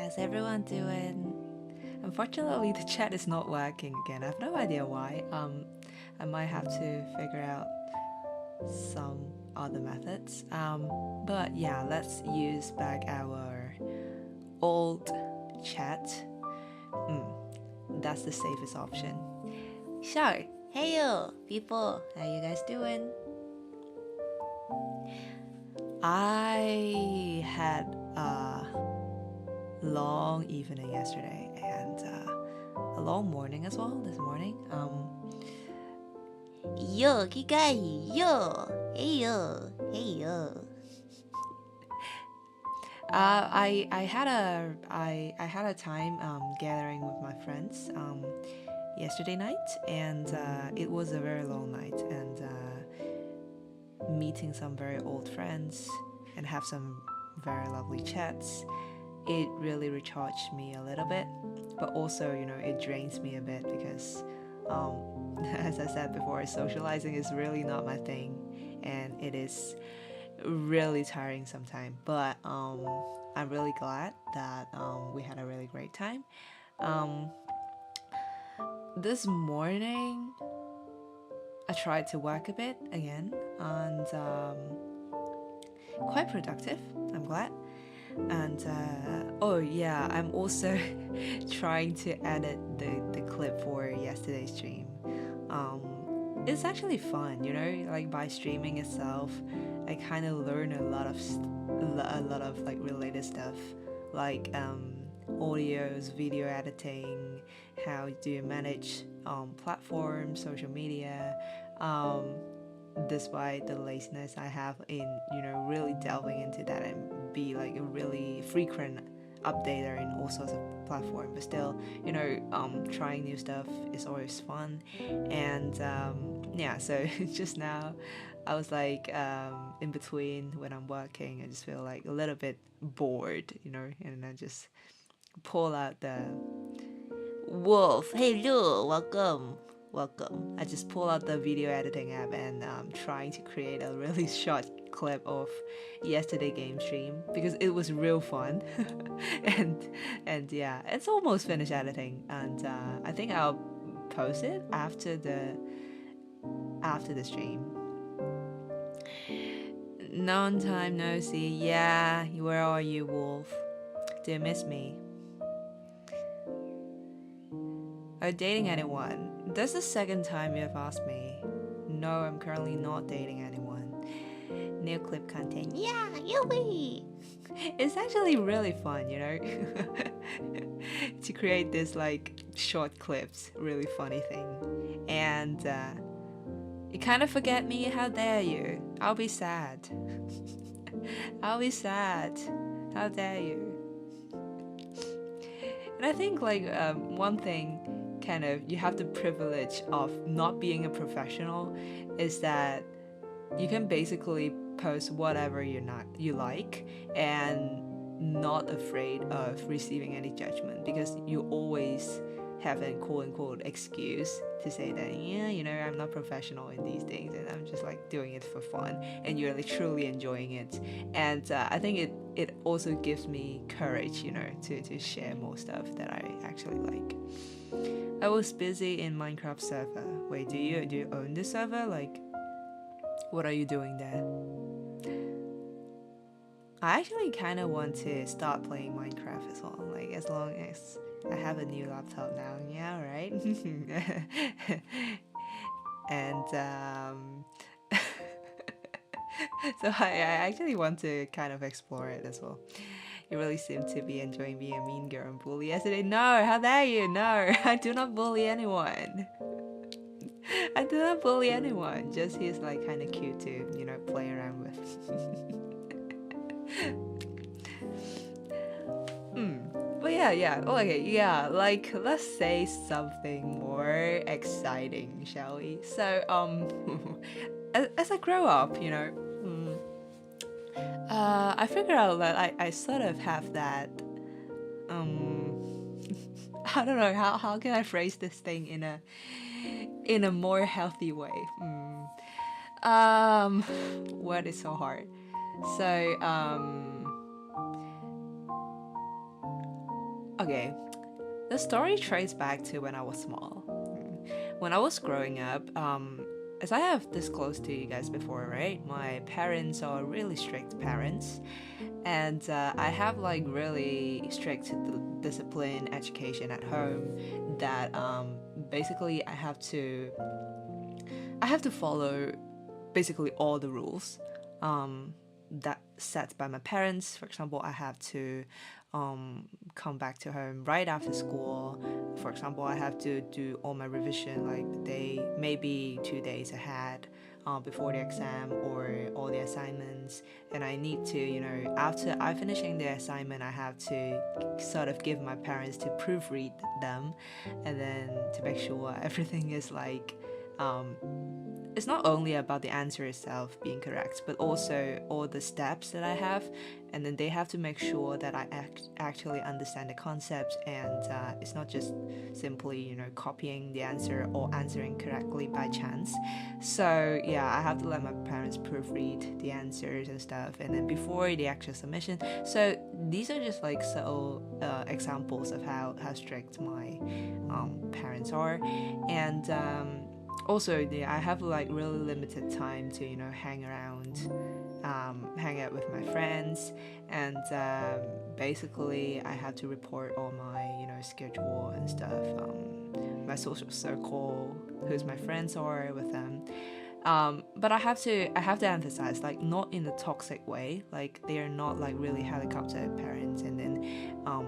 How's everyone doing? Unfortunately, the chat is not working again. I have no idea why. I might have to figure out some other methods. But yeah, let's use back our old chat. That's the safest option. So, hey yo, people, how you guys doing? I had a long evening yesterday and a long morning as well this morning. Yo, Kikai, yo, hey yo, hey yo. I had a time gathering with my friends yesterday night, and it was a very long night, and meeting some very old friends and have some very lovely chats. It really recharged me a little bit, but also, it drains me a bit because, as I said before, socializing is really not my thing, and it is really tiring sometimes. But I'm really glad that we had a really great time. This morning, I tried to work a bit again, and quite productive, I'm glad. And oh yeah, I'm also trying to edit the clip for yesterday's stream. It's actually fun, like by streaming itself, I kind of learn a lot of like related stuff, like audios, video editing, how do you manage platforms, social media, despite the laziness I have in really delving into that and be like a really frequent updater in all sorts of platforms, but still trying new stuff is always fun. And yeah, so just now I was like in between when I'm working, I just feel like a little bit bored, and I just pull out the Wolf. Hey Lu, welcome. I just pull out the video editing app and trying to create a really short clip of yesterday game stream because it was real fun. and yeah, it's almost finished editing, and I think I'll post it after the stream. Long time no see. Yeah, where are you, Wolf? Do you miss me? Are you dating anyone? That's the second time you have asked me. No, I'm currently not dating anyone. New clip content. Yeah, yui! It's actually really fun, to create this like short clips, really funny thing. And you kind of forget me, how dare you? I'll be sad. I'll be sad. How dare you? And I think like one thing kind of you have the privilege of not being a professional is that you can basically post whatever you like and not afraid of receiving any judgment, because you always have a quote-unquote excuse to say that I'm not professional in these things and I'm just like doing it for fun, and you're like truly enjoying it. And I think it also gives me courage to share more stuff that I actually like. I was busy in Minecraft server. Wait, do you own the server? Like, what are you doing there? I actually kind of want to start playing Minecraft as well, like as long as I have a new laptop now. Yeah, right? And so I actually want to kind of explore it as well. You really seem to be enjoying being a mean girl and bully yesterday. No, how dare you? No, I do not bully anyone. I do not bully anyone. Just he's like kind of cute to, play around with. But yeah. Oh, okay, yeah. Like, let's say something more exciting, shall we? So, as I grow up, I figure out that I sort of have that. I don't know how can I phrase this thing in a more healthy way. What is so hard? So Okay, the story traces back to when I was small. When I was growing up, as I have disclosed to you guys before, right? My parents are really strict parents, and I have like really strict discipline education at home that basically I have to follow basically all the rules that set by my parents. For example, I have to come back to home right after school. For example, I have to do all my revision like the day, maybe 2 days ahead before the exam or all the assignments. And I need to, after I finishing the assignment, I have to sort of give my parents to proofread them, and then to make sure everything is like it's not only about the answer itself being correct, but also all the steps that I have, and then they have to make sure that I actually understand the concept, and it's not just simply copying the answer or answering correctly by chance. So yeah, I have to let my parents proofread the answers and stuff, and then before the actual submission. So these are just like subtle examples of how strict my parents are, and also I have like really limited time to hang around, hang out with my friends, and basically I have to report all my schedule and stuff, my social circle, who's my friends are with them. But I have to emphasize, like, not in a toxic way. Like, they are not like really helicopter parents and then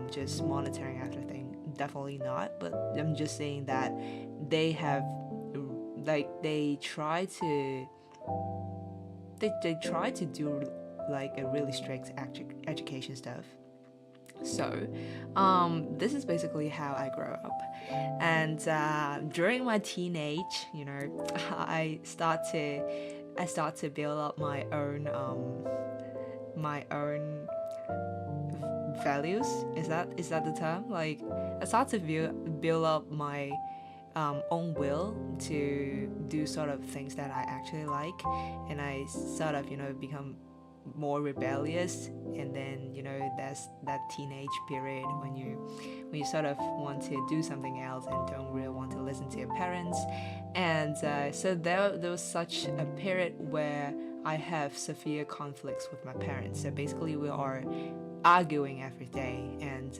just monitoring everything. Definitely not. But I'm just saying that they have, like, they try to do like a really strict education stuff. So this is basically how I grew up, and during my teenage, I start to build up my own values. Is that the term? Like, I start to build up my own will to do sort of things that I actually like, and I sort of become more rebellious. And then there's that teenage period when you sort of want to do something else and don't really want to listen to your parents. And so there was such a period where I have severe conflicts with my parents. So basically we are arguing every day, and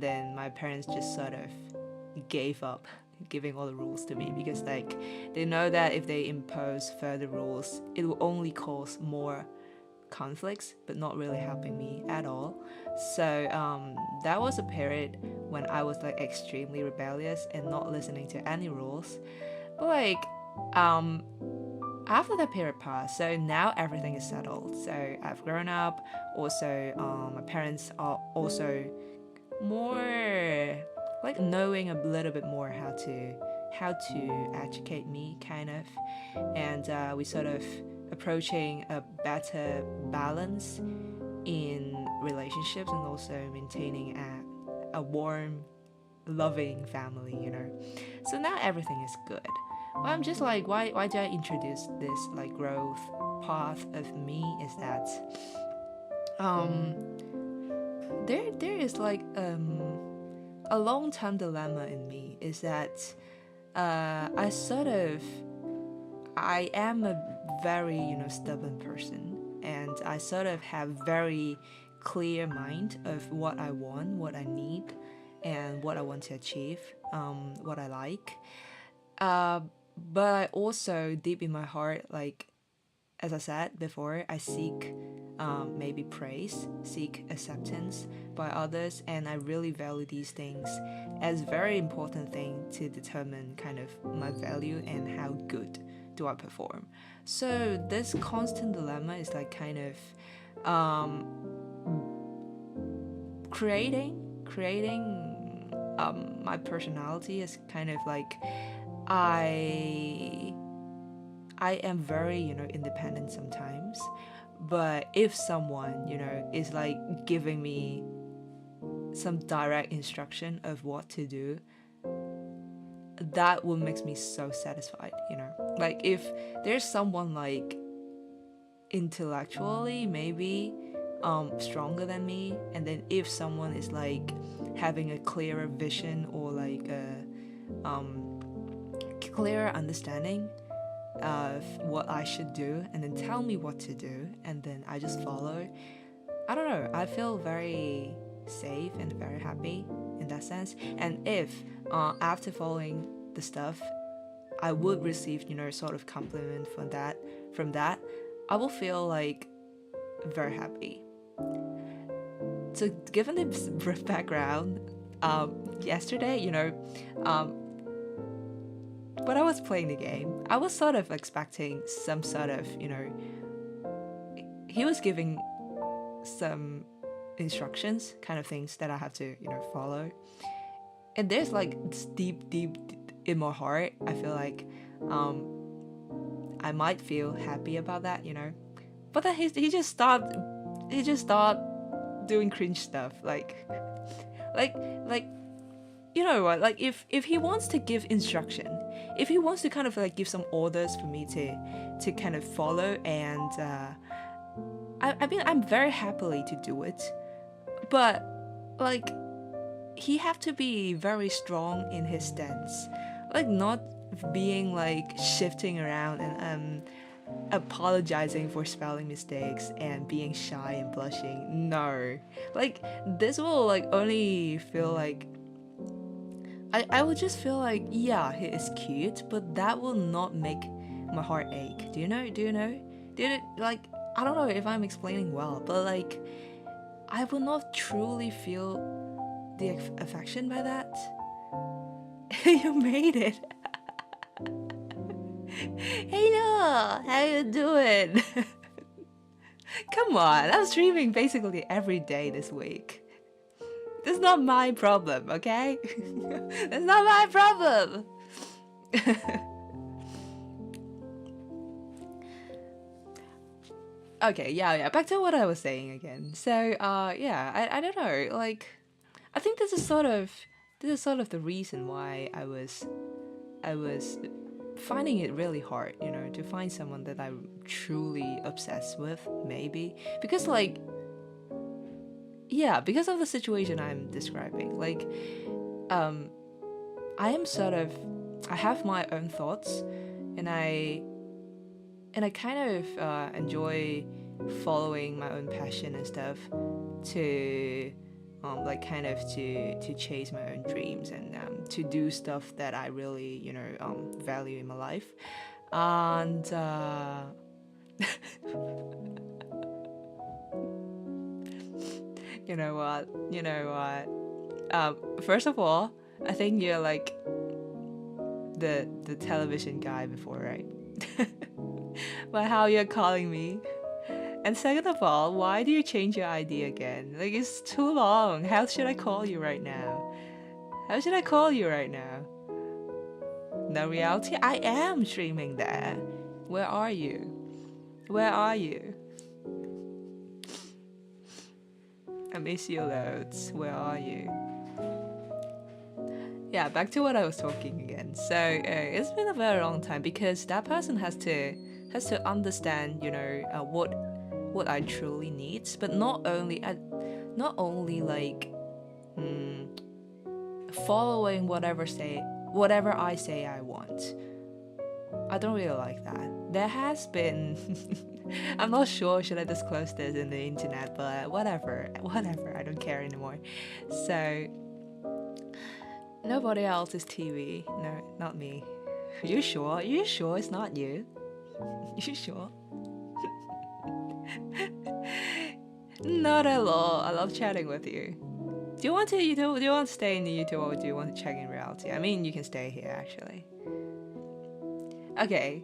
then my parents just sort of gave up giving all the rules to me, because like they know that if they impose further rules, it will only cause more conflicts, but not really helping me at all. So that was a period when I was like extremely rebellious and not listening to any rules. But like after that period passed, so now everything is settled. So I've grown up. Also, my parents are also more like knowing a little bit more how to educate me, kind of. And we sort of approaching a better balance in relationships, and also maintaining a warm, loving family. So now everything is good. But I'm just like, why do I introduce this like growth path of me? Is that there is like a long-term dilemma in me, is that I am a very stubborn person, and I sort of have very clear mind of what I want, what I need, and what I want to achieve, what I like. But I also, deep in my heart, like, as I said before, I seek maybe praise, seek acceptance by others, and I really value these things as very important thing to determine kind of my value and how good do I perform. So this constant dilemma is like kind of creating my personality is kind of like I am very independent sometimes, but if someone is like giving me some direct instruction of what to do, that will make me so satisfied. Like, if there's someone like intellectually maybe stronger than me, and then if someone is like having a clearer vision or like a clearer understanding of what I should do, and then tell me what to do, and then I just follow. I don't know, I feel very safe and very happy in that sense. And if after following the stuff I would receive, sort of compliment from that, I will feel like very happy. So given this brief background, yesterday, when I was playing the game, I was sort of expecting some sort of, he was giving some instructions, kind of things that I have to, follow. And there's like this deep in my heart, I feel like I might feel happy about that, But then he just started doing cringe stuff, like you know what, like if he wants to give instruction, if he wants to kind of like give some orders for me to kind of follow, and I mean, I'm very happily to do it, but like he have to be very strong in his stance, like not being like shifting around and apologizing for spelling mistakes and being shy and blushing. No, like this will like only feel like I would just feel like, yeah, he is cute, but that will not make my heart ache. Do you know like, I don't know if I'm explaining well, but like I will not truly feel the affection by that. You made it. Hello, how you doing? Come on, I'm streaming basically every day this week. That's not my problem, okay? That's not my problem. Okay, yeah, back to what I was saying again. So, yeah, I don't know, like, I think this is sort of the reason why I was finding it really hard, to find someone that I'm truly obsessed with, maybe. Because, like, yeah, because of the situation I'm describing. Like, I have my own thoughts, and I kind of enjoy following my own passion and stuff to like kind of to chase my own dreams, and to do stuff that I really value in my life. And you know what, first of all, I think you're like the television guy before, right? But how you're calling me. And second of all, why do you change your ID again? Like, it's too long. How should I call you right now? No reality? I am streaming there. Where are you? I miss you loads. Where are you? Yeah, back to what I was talking again. So it's been a very long time, because that person has to understand, what I truly need, but not only like following whatever I say I want. I don't really like that. There has been I'm not sure should I disclose this in the internet, but whatever, I don't care anymore. So nobody else is TV. No, not me. You sure it's not you? You sure? Not at all. I love chatting with you. Do you want to stay in the YouTube, or do you want to check in reality? I mean, you can stay here actually. Okay.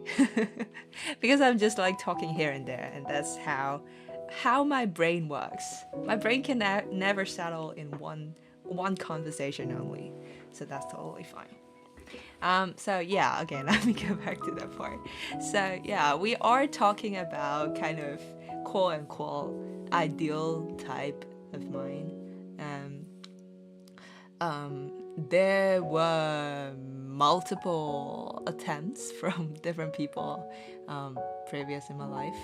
Because I'm just like talking here and there, and that's how my brain works. My brain can never settle in one conversation only. So that's totally fine. So yeah, again, let me go back to that part. So yeah, we are talking about kind of quote unquote ideal type of mine. There were multiple attempts from different people previous in my life.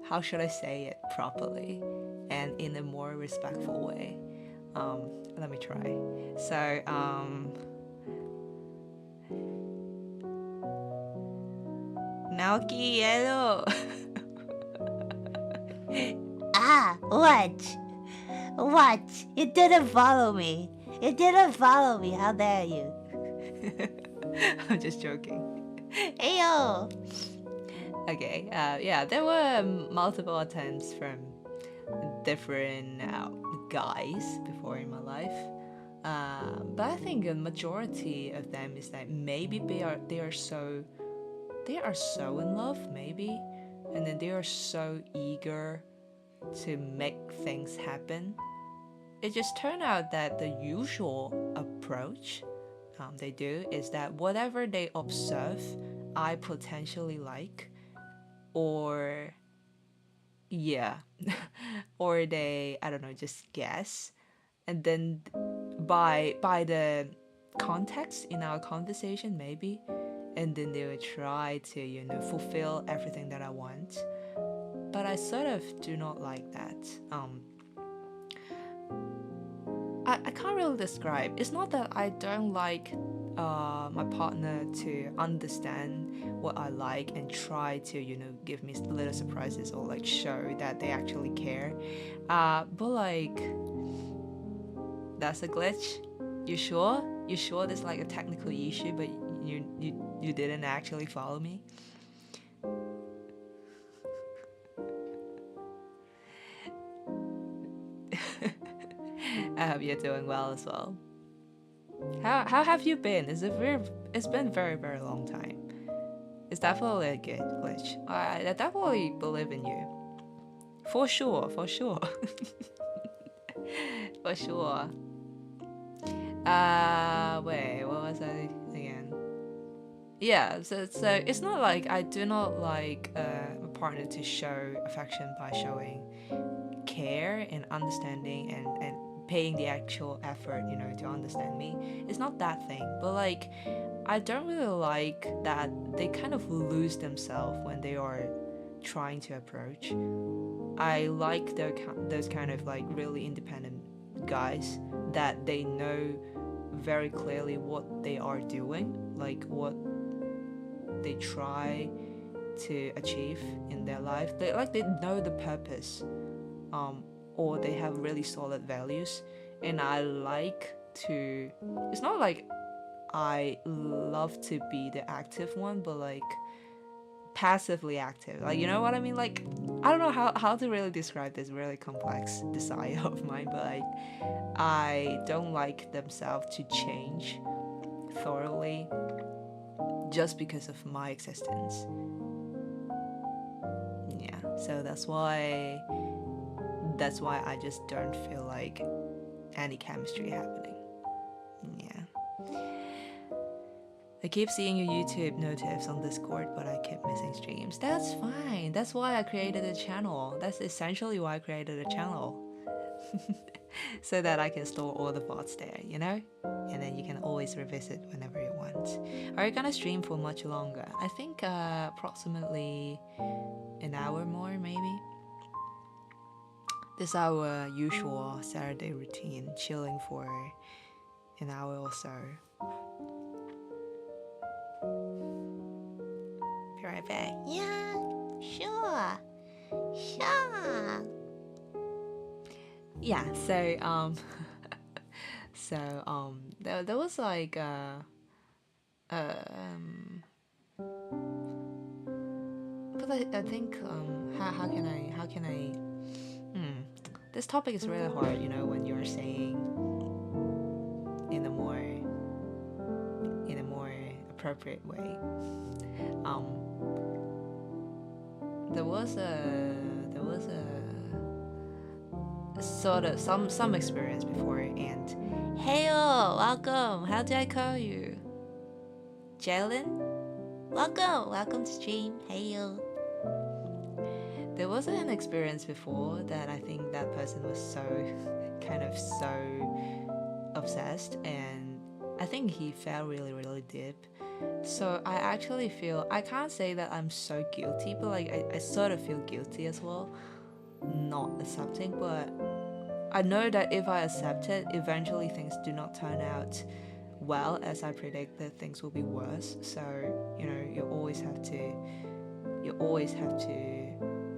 how should I say it properly and in a more respectful way. Let me try. So, Naoki, hello. Ah, what? What? You didn't follow me. You didn't follow me. How dare you? I'm just joking. Ayo! Okay, yeah, there were multiple attempts from different guys before in my life. But I think a majority of them is that maybe they are so in love, maybe, and then they are so eager to make things happen. It just turned out that the usual approach they do is that whatever they observe, I potentially like, or yeah, or they, I don't know, just guess, and then by the context in our conversation maybe, and then they would try to fulfill everything that I want. But I sort of do not like that. I can't really describe. It's not that I don't like my partner to understand what I like and try to give me little surprises or like show that they actually care, but like, that's a glitch. You sure there's like a technical issue, but you didn't actually follow me? I hope you're doing well as well. How have you been? It's been very, very long time. It's definitely a good glitch. I definitely believe in you. For sure. For sure. Wait, what was I again? Yeah, so it's not like I do not like a partner to show affection by showing care and understanding and paying the actual effort, to understand me. It's not that thing, but like, I don't really like that they kind of lose themselves when they are trying to approach. I like those kind of like really independent guys that they know very clearly what they are doing, like what they try to achieve in their life. They know the purpose, or they have really solid values. And I like to, it's not like I love to be the active one, but like passively active, like, you know what I mean? Like, I don't know how to really describe this really complex desire of mine, but like, I don't like themselves to change thoroughly just because of my existence. Yeah, so that's why I just don't feel like any chemistry happening. Yeah. I keep seeing your YouTube notifs on Discord, but I keep missing streams. That's fine. That's why I created a channel. That's essentially why I created a channel. So that I can store all the VODs there, And then you can always revisit whenever you want. Are you gonna stream for much longer? I think approximately an hour more, maybe. This is our usual Saturday routine, chilling for an hour or so. Be right back. Yeah, sure. Yeah, so there was like but I think how can I this topic is really hard, when you're saying in a more appropriate way. There was a sort of some experience before, and Heyo, welcome. How do I call you? Jalen? Welcome to stream. Heyo. there was an experience before that I think that person was so obsessed, and I think he fell really, really deep. So I actually feel, I can't say that I'm so guilty, but like I sort of feel guilty as well, not accepting. But I know that if I accept it, eventually things do not turn out well as I predict, that things will be worse. So, you always have to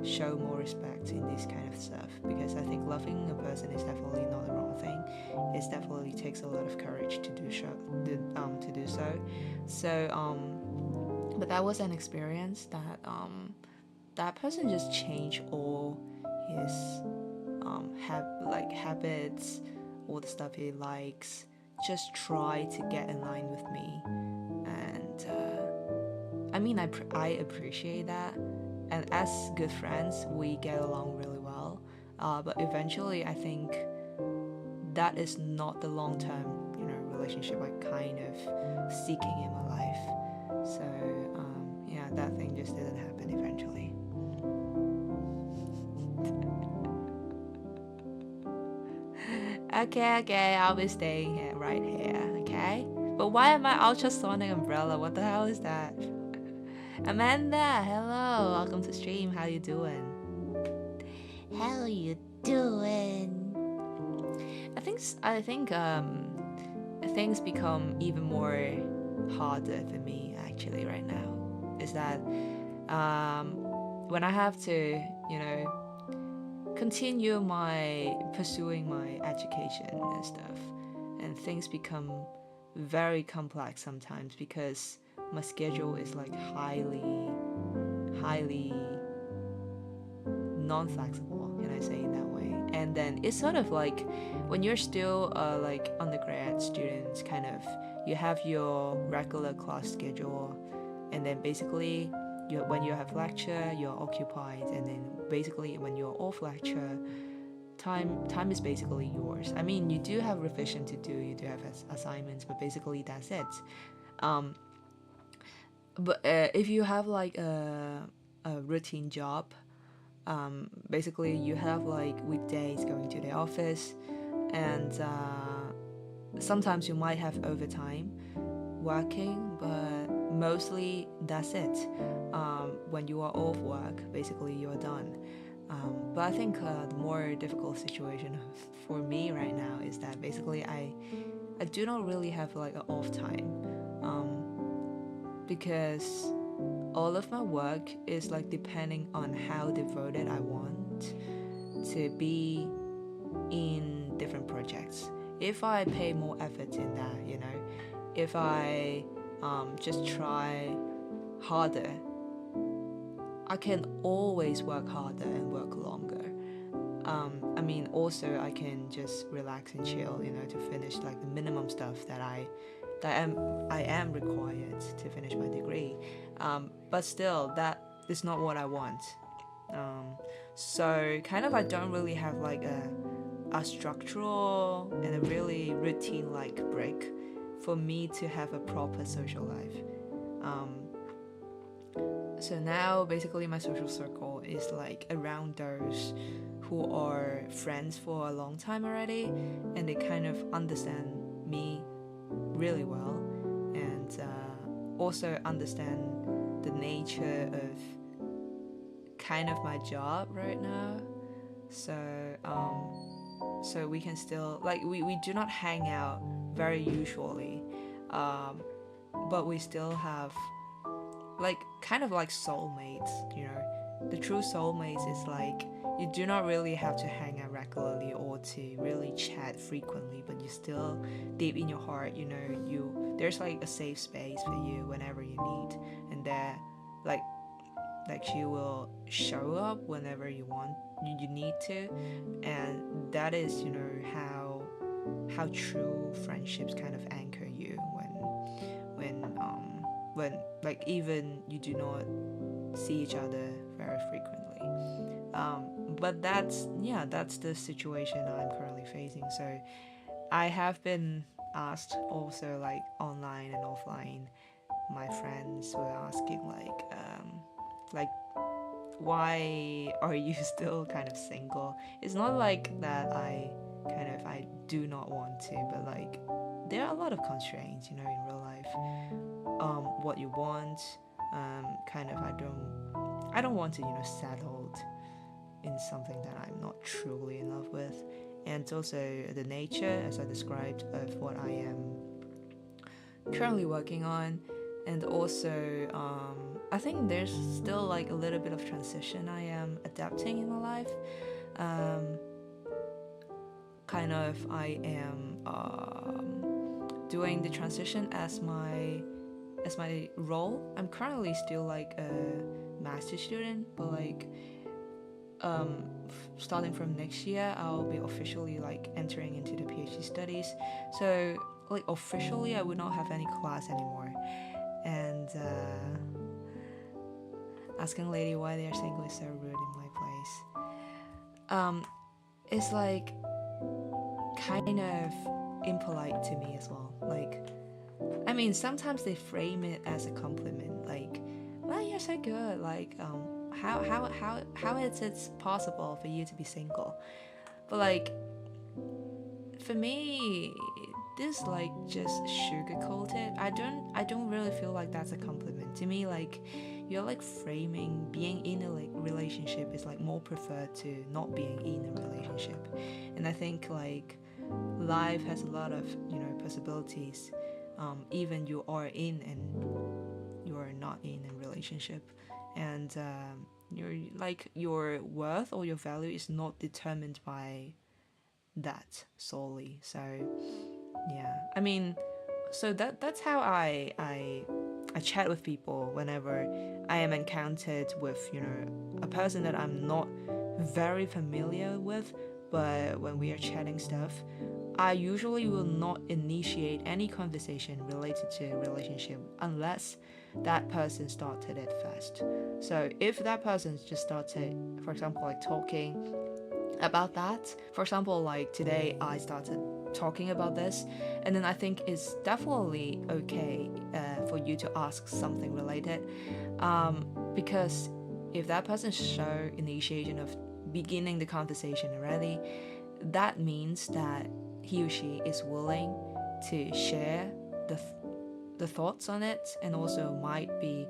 show more respect in this kind of stuff, because I think loving a person is definitely not the wrong thing. It definitely takes a lot of courage to do so. So, but that was an experience that that person just changed all his habits, all the stuff he likes. Just try to get in line with me, and I appreciate that. And as good friends, we get along really well. But eventually, I think that is not the long-term, relationship I kind of seeking in my life. So yeah, that thing just didn't happen eventually. Okay, I'll be staying here, right here, okay? But why am I ultrasonic umbrella? What the hell is that? Amanda, hello, welcome to stream. How you doing? How you doing? I think things become even more harder for me actually right now. Is that when I have to, continue pursuing my education and stuff, and things become very complex sometimes because my schedule is like highly non-flexible, can I say it that way? And then it's sort of like when you're still like undergrad students, kind of, you have your regular class schedule, and then basically when you have lecture, you're occupied, and then basically when you're off lecture, time is basically yours. I mean, you do have revision to do, you do have assignments, but basically that's it. But if you have like a routine job, basically you have like weekdays going to the office, and sometimes you might have overtime working, but mostly that's it. When you are off work, basically you're done. But I think the more difficult situation for me right now is that basically I do not really have like an off time, because all of my work is like depending on how devoted I want to be in different projects. If I pay more effort in that, if I just try harder, I can always work harder and work longer. Also I can just relax and chill, to finish like the minimum stuff that I am required to finish my degree. But still, that is not what I want. So kind of I don't really have like a structural and a really routine like break for me to have a proper social life. So now basically my social circle is like around those who are friends for a long time already, and they kind of understand me really well, and also understand the nature of kind of my job right now. So we can still like we do not hang out very usually, but we still have like kind of like soulmates. The true soulmates is like you do not really have to hang out regularly or to really chat frequently, but you still deep in your heart, there's like a safe space for you whenever you need, and there like she will show up whenever you want, you need to. And that is how true friendships kind of anchor you when like even you do not see each other very frequently. But that's the situation I'm currently facing. So I have been asked also, like online and offline, my friends were asking like why are you still kind of single? It's not like that I do not want to, but like there are a lot of constraints, you know, in real life. What you want, kind of, I don't want to, you know, settle in something that I'm not truly in love with. And also the nature, as I described, of what I am currently working on. And also, I think there's still like a little bit of transition I am adapting in my life. Kind of, I am doing the transition as my role. I'm currently still like a master's student, but like starting from next year, I'll be officially like entering into the PhD studies. So like officially, I would not have any class anymore. And asking lady why their English is so rude in my place. It's like kind of impolite to me as well. Like, I mean, sometimes they frame it as a compliment, like, "Well, you're so good." Like, how is it possible for you to be single? But like, for me, this like just sugarcoated. I don't really feel like that's a compliment to me. Like, you're like framing being in a like relationship is like more preferred to not being in a relationship. And I think like life has a lot of, you know, possibilities. Even you are in and you are not in a relationship, and your worth or your value is not determined by that solely. So yeah, I mean, so that's how I chat with people whenever I am encountered with, you know, a person that I'm not very familiar with. But when we are chatting stuff, I usually will not initiate any conversation related to a relationship unless that person started it first. So if that person just started, for example, like talking about that, for example, like today I started talking about this, and then I think it's definitely okay for you to ask something related, because if that person show initiation of beginning the conversation already, that means that he or she is willing to share the thoughts on it, and also might be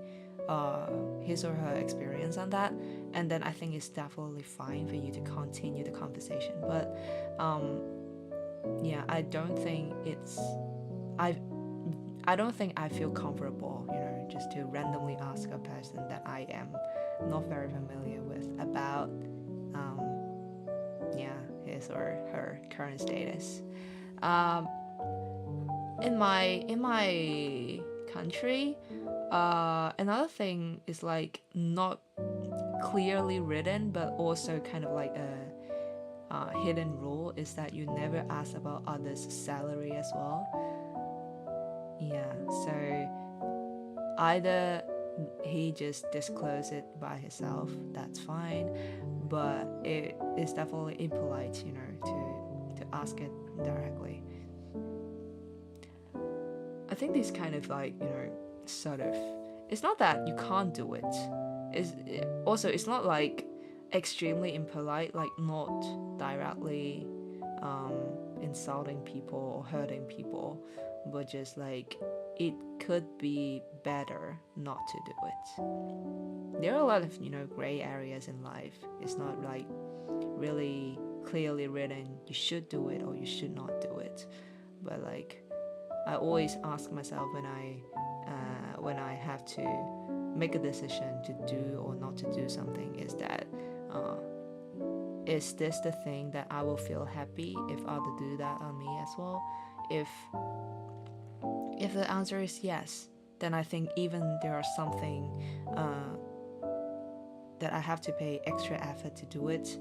his or her experience on that. And then I think it's definitely fine for you to continue the conversation. But yeah, I don't think I feel comfortable, you know, just to randomly ask a person that I am not very familiar with about his or her current status. In my country, another thing is like not clearly written, but also kind of like a hidden rule, is that you never ask about others' salary as well. Yeah, so either he just disclose it by himself, that's fine, but it is definitely impolite, you know, to ask it directly. I think this kind of like, you know, sort of, it's not that you can't do it. It's not like extremely impolite, like not directly insulting people or hurting people, but just like it could be better not to do it. There are a lot of, you know, gray areas in life. It's not like really clearly written you should do it or you should not do it. But like, I always ask myself when I have to make a decision to do or not to do something, is this the thing that I will feel happy if others do that on me as well? If the answer is yes, then I think even there are something that I have to pay extra effort to do it,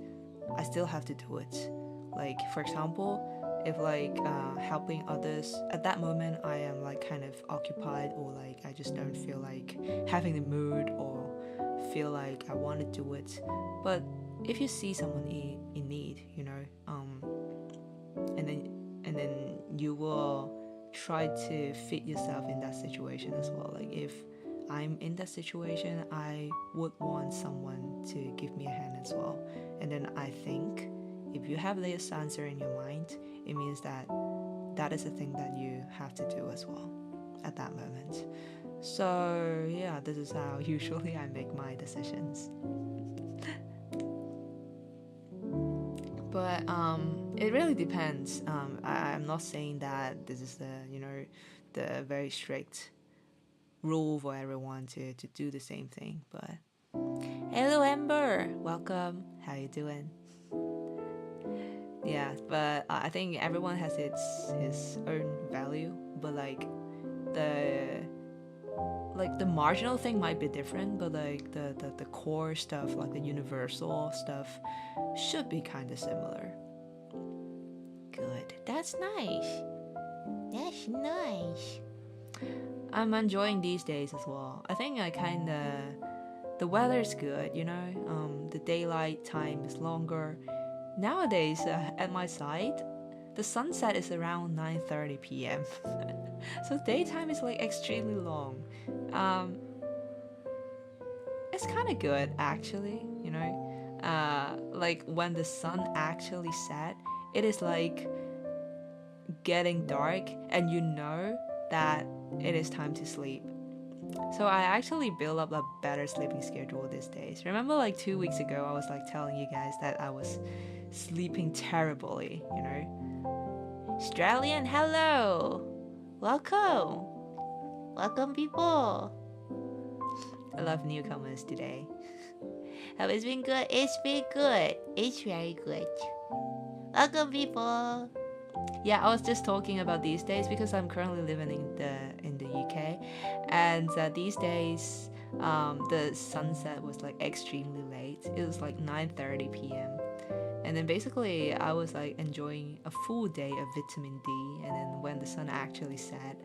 I still have to do it. Like, for example, if like helping others, at that moment I am like kind of occupied, or like I just don't feel like having the mood or feel like I want to do it. But if you see someone in need, you know, and then you will try to fit yourself in that situation as well. Like, if I'm in that situation, I would want someone to give me a hand as well. And then I think if you have this answer in your mind, it means that that is a thing that you have to do as well at that moment. So yeah, this is how usually I make my decisions. But it really depends. I'm not saying that this is the very strict rule for everyone to do the same thing. But hello Amber, welcome. How you doing? Yeah, but I think everyone has his own value. But the marginal thing might be different, but like the core stuff, like the universal stuff, should be kind of similar. Good. That's nice. That's nice. I'm enjoying these days as well. I think the weather's good, the daylight time is longer. Nowadays, at my site, the sunset is around 9:30 p.m. So daytime is like extremely long. It's kind of good actually, like when the sun actually set, it is like getting dark and you know that it is time to sleep. So I actually build up a better sleeping schedule these days. Remember like 2 weeks ago I was like telling you guys that I was sleeping terribly, Australian, hello. Welcome. Welcome, people. I love newcomers today. Have it been good? It's been good. It's very good. Welcome, people. Yeah, I was just talking about these days because I'm currently living in the UK, and these days the sunset was like extremely late. It was like 9:30 p.m. And then basically I was like enjoying a full day of vitamin D, and then when the sun actually set,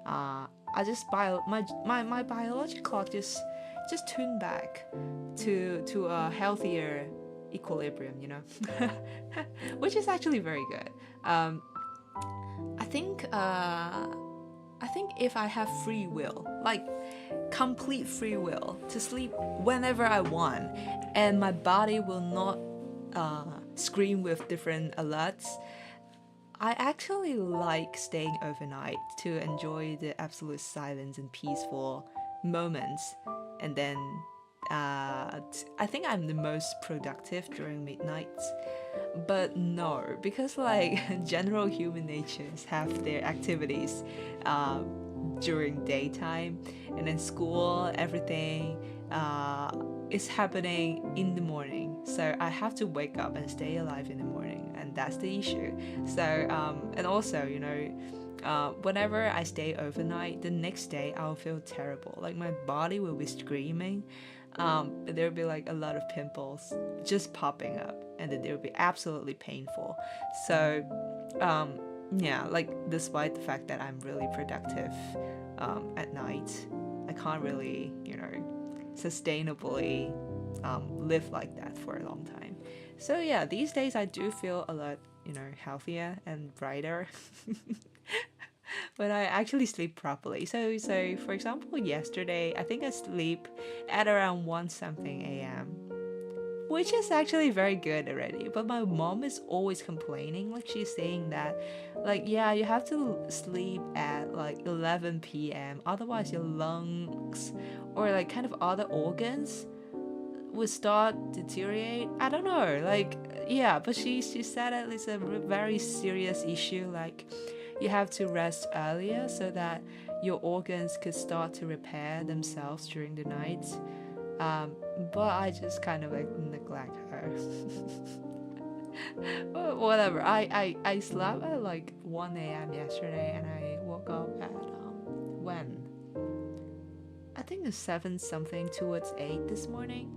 I just my biology clock just tuned back to a healthier equilibrium, which is actually very good. I think if I have free will, like complete free will to sleep whenever I want, and my body will not scream with different alerts, I actually like staying overnight to enjoy the absolute silence and peaceful moments. And then I think I'm the most productive during midnights. But no, because like general human natures have their activities during daytime, and then school, everything is happening in the morning. So I have to wake up and stay alive in the morning, and that's the issue. So and also, whenever I stay overnight, the next day I'll feel terrible. Like my body will be screaming. There'll be like a lot of pimples just popping up, and then they'll be absolutely painful. So yeah, like despite the fact that I'm really productive at night, I can't really sustainably live like that for a long time. So yeah, these days I do feel a lot healthier and brighter when I actually sleep properly. So for example, yesterday I think I sleep at around 1 something a.m., which is actually very good already. But my mom is always complaining, like she's saying that like, yeah, you have to sleep at like 11 p.m. otherwise your lungs or like kind of other organs would start deteriorate. I don't know, like yeah, but she said that it's a very serious issue. Like you have to rest earlier so that your organs could start to repair themselves during the night. But I just kind of like neglect her. But whatever. I slept at like 1 a.m. yesterday, and I woke up at when? I think it's 7 something towards 8 this morning.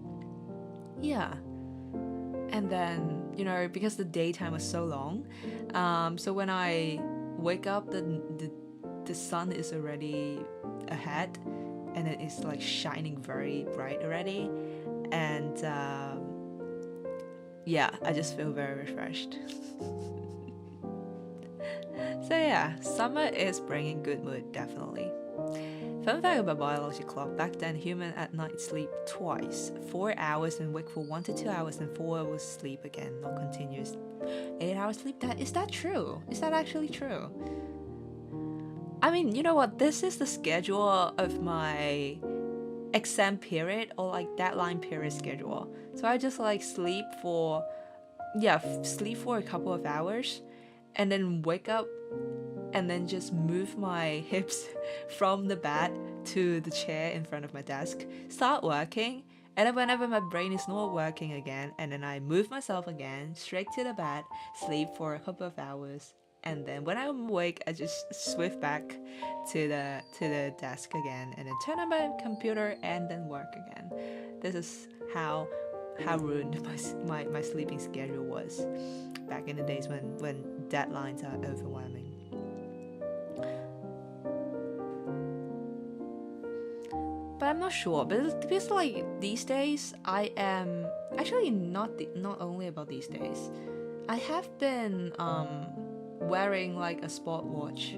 Yeah. And then, because the daytime was so long, so when I wake up, the sun is already ahead, and it is like shining very bright already, and yeah, I just feel very refreshed. So yeah, summer is bringing good mood, definitely. Fun fact about biology clock: back then human at night sleep twice, 4 hours, and wake for 1 to 2 hours, and 4 hours sleep again, not continuous 8 hours sleep. Is that true? Is that actually true? I mean, you know what? This is the schedule of my exam period or like deadline period schedule. So I just like sleep for a couple of hours and then wake up and then just move my hips from the bed to the chair in front of my desk, start working, and then whenever my brain is not working again, and then I move myself again straight to the bed, sleep for a couple of hours, and then when I'm awake, I just swift back to the desk again, and then turn on my computer and then work again. This is how ruined my sleeping schedule was back in the days when deadlines are overwhelming. But I'm not sure because like these days I am actually not only about these days. I have been wearing like a sport watch,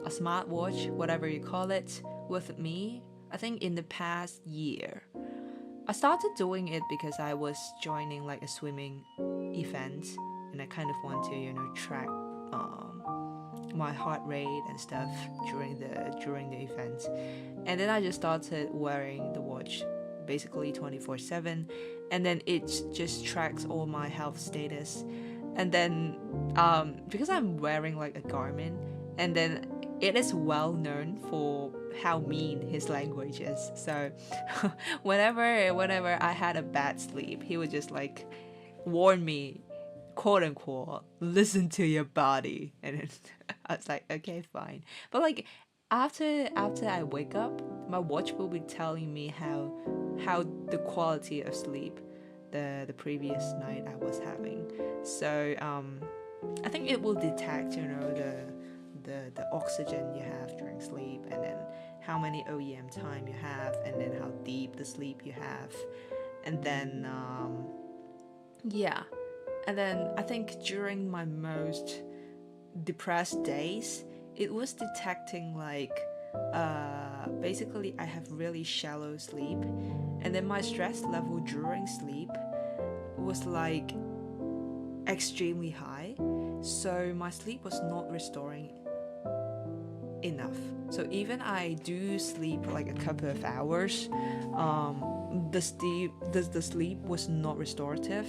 a smartwatch, whatever you call it, with me. I think in the past year. I started doing it because I was joining like a swimming event, and I kind of want to, track my heart rate and stuff during the event. And then I just started wearing the watch basically 24/7, and then it just tracks all my health status. And then because I'm wearing like a Garmin, and then it is well known for how mean his language is. So whenever I had a bad sleep, he would just like warn me, quote unquote, listen to your body. And then I was like, okay, fine. But like after I wake up, my watch will be telling me how the quality of sleep the previous night I was having. So I think it will detect, the oxygen you have during sleep, and then how many OEM time you have, and then how deep the sleep you have, and then and then I think during my most depressed days, it was detecting like basically I have really shallow sleep, and then my stress level during sleep was like extremely high, so my sleep was not restoring enough. So even I do sleep like a couple of hours, the sleep was not restorative.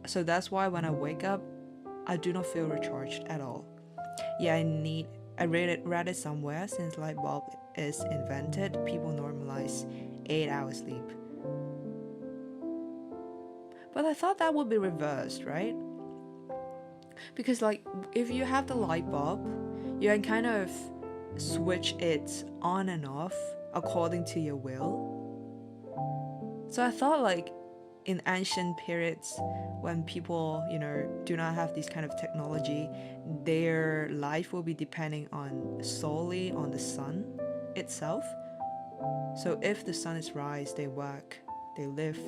So that's why when I wake up, I do not feel recharged at all. Yeah, I read it somewhere, since light bulb is invented, people normalize 8 hours sleep. But I thought that would be reversed, right? Because like if you have the light bulb, you can kind of switch it on and off according to your will. So I thought like in ancient periods, when people, do not have this kind of technology, their life will be depending solely on the sun itself. So if the sun is rise, they work, they live.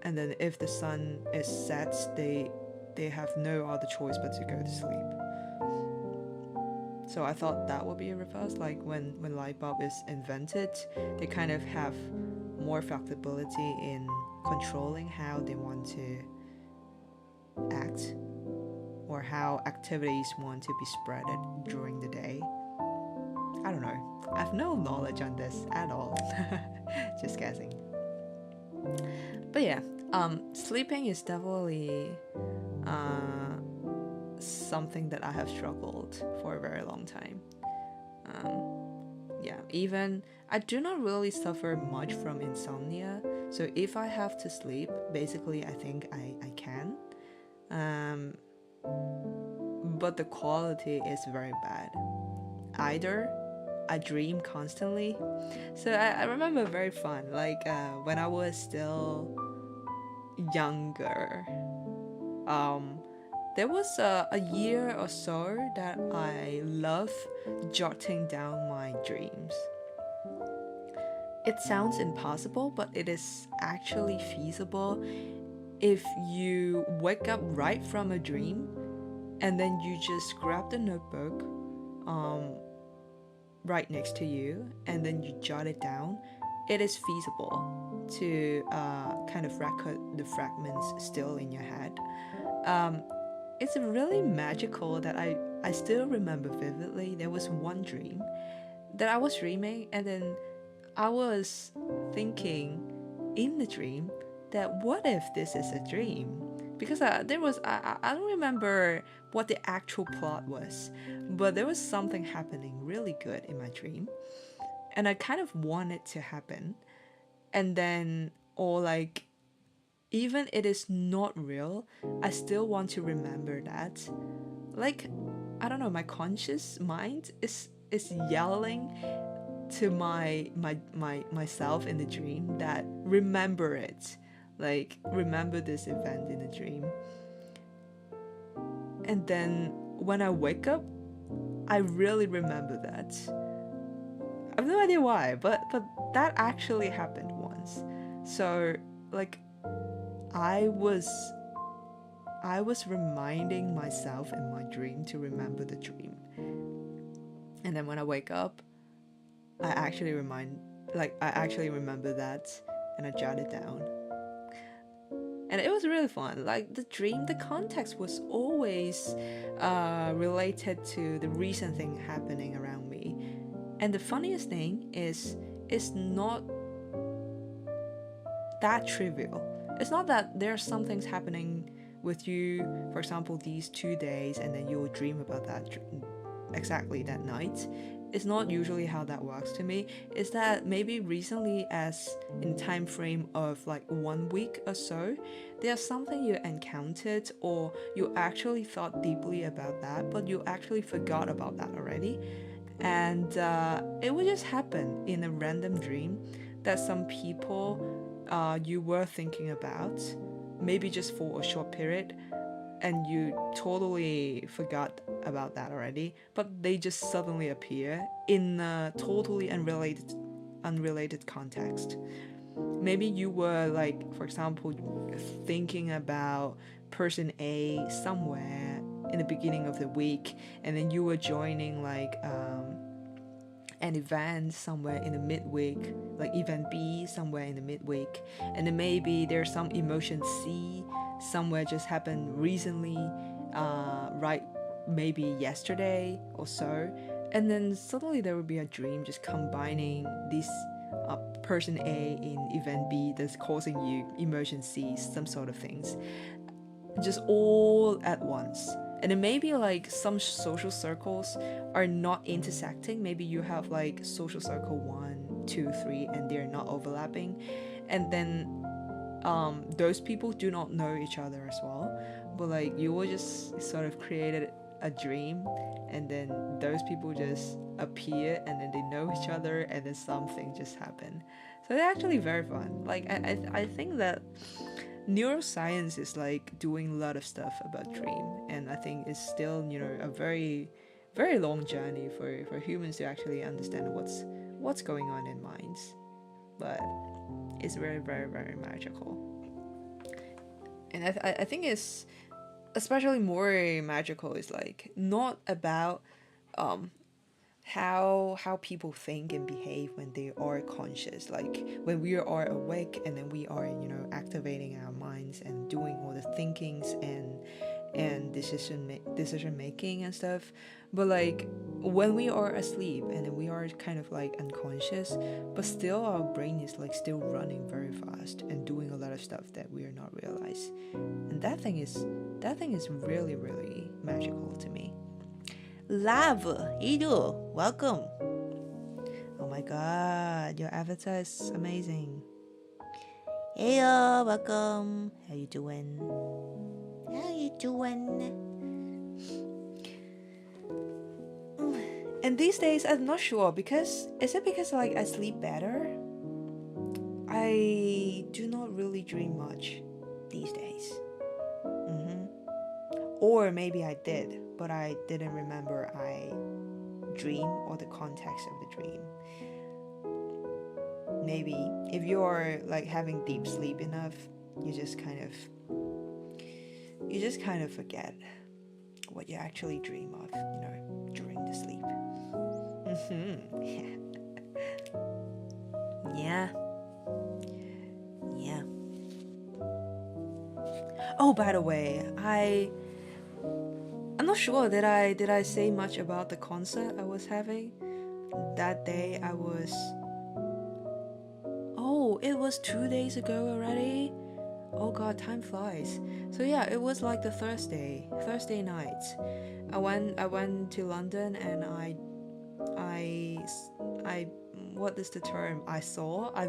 And then if the sun is set, they have no other choice but to go to sleep. So I thought that would be a reverse, like when light bulb is invented, they kind of have more flexibility in controlling how they want to act, or how activities want to be spreaded during the day. I don't know. I have no knowledge on this at all. Just guessing. But yeah, sleeping is definitely something that I have struggled for a very long time. Even I do not really suffer much from insomnia. So if I have to sleep, basically I think I can. But the quality is very bad. Either I dream constantly. So I remember very fun, like when I was still younger. There was a year or so that I love jotting down my dreams. It sounds impossible, but it is actually feasible if you wake up right from a dream and then you just grab the notebook right next to you and then you jot it down. It is feasible to kind of record the fragments still in your head. It's really magical that I still remember vividly there was one dream that I was dreaming, and then I was thinking in the dream that what if this is a dream? Because I don't remember what the actual plot was, but there was something happening really good in my dream, and I kind of want it to happen, and then, or like, even it is not real, I still want to remember that. Like, I don't know, my conscious mind is yelling to myself in the dream that remember it, like remember this event in the dream. And then when I wake up, I really remember that. I have no idea why, but that actually happened once. So like I was reminding myself in my dream to remember the dream. And then when I wake up, I actually remember that, and I jot it down. And it was really fun. Like the dream, the context was always related to the recent thing happening around me. And the funniest thing is, it's not that trivial. It's not that there are some things happening with you, for example, these 2 days, and then you'll dream about that exactly that night. It's not usually how that works to me. It's that maybe recently, as in time frame of like 1 week or so, there's something you encountered, or you actually thought deeply about that, but you actually forgot about that already. And it would just happen in a random dream that some people you were thinking about, maybe just for a short period, and you totally forgot about that already, but they just suddenly appear in a totally unrelated context. Maybe you were like, for example, thinking about person A somewhere in the beginning of the week, and then you were joining like an event somewhere in the midweek, like event B somewhere in the midweek, and then maybe there's some emotion C somewhere just happened recently, right, maybe yesterday or so, and then suddenly there would be a dream just combining this person A in event B that's causing you emotion C, some sort of things, just all at once. And then maybe like some social circles are not intersecting. Maybe you have like social circle 1, 2, 3, and they're not overlapping, and then those people do not know each other as well, but like you will just sort of created a dream, and then those people just appear, and then they know each other, and then something just happened. So it's actually very fun. Like I think that neuroscience is like doing a lot of stuff about dream, and I think it's still, you know, a very very long journey for humans to actually understand what's going on in minds. But it's very very very magical, and I think it's especially more magical is like not about how people think and behave when they are conscious, like when we are awake, and then we are, you know, activating our minds and doing all the thinkings and decision making and stuff. But like when we are asleep, and then we are kind of like unconscious, but still our brain is like still running very fast and doing a lot of stuff that we are not realize. And that thing is really really magical to me. Love, Ido, welcome. Oh my god, your avatar is amazing. Hey, welcome. How you doing? How you doing? And these days, I'm not sure, because is it because like I sleep better? I do not really dream much these days. Or maybe I did, but I didn't remember I dream or the context of the dream. Maybe if you are like having deep sleep enough, you just kind of forget what you actually dream of, you know, during the sleep. Yeah. Yeah. Oh, by the way, I'm not sure, did I say much about the concert I was having that day? Oh, it was 2 days ago already. Oh god, time flies. So yeah, it was like the Thursday night. I went to London, and I what is the term? I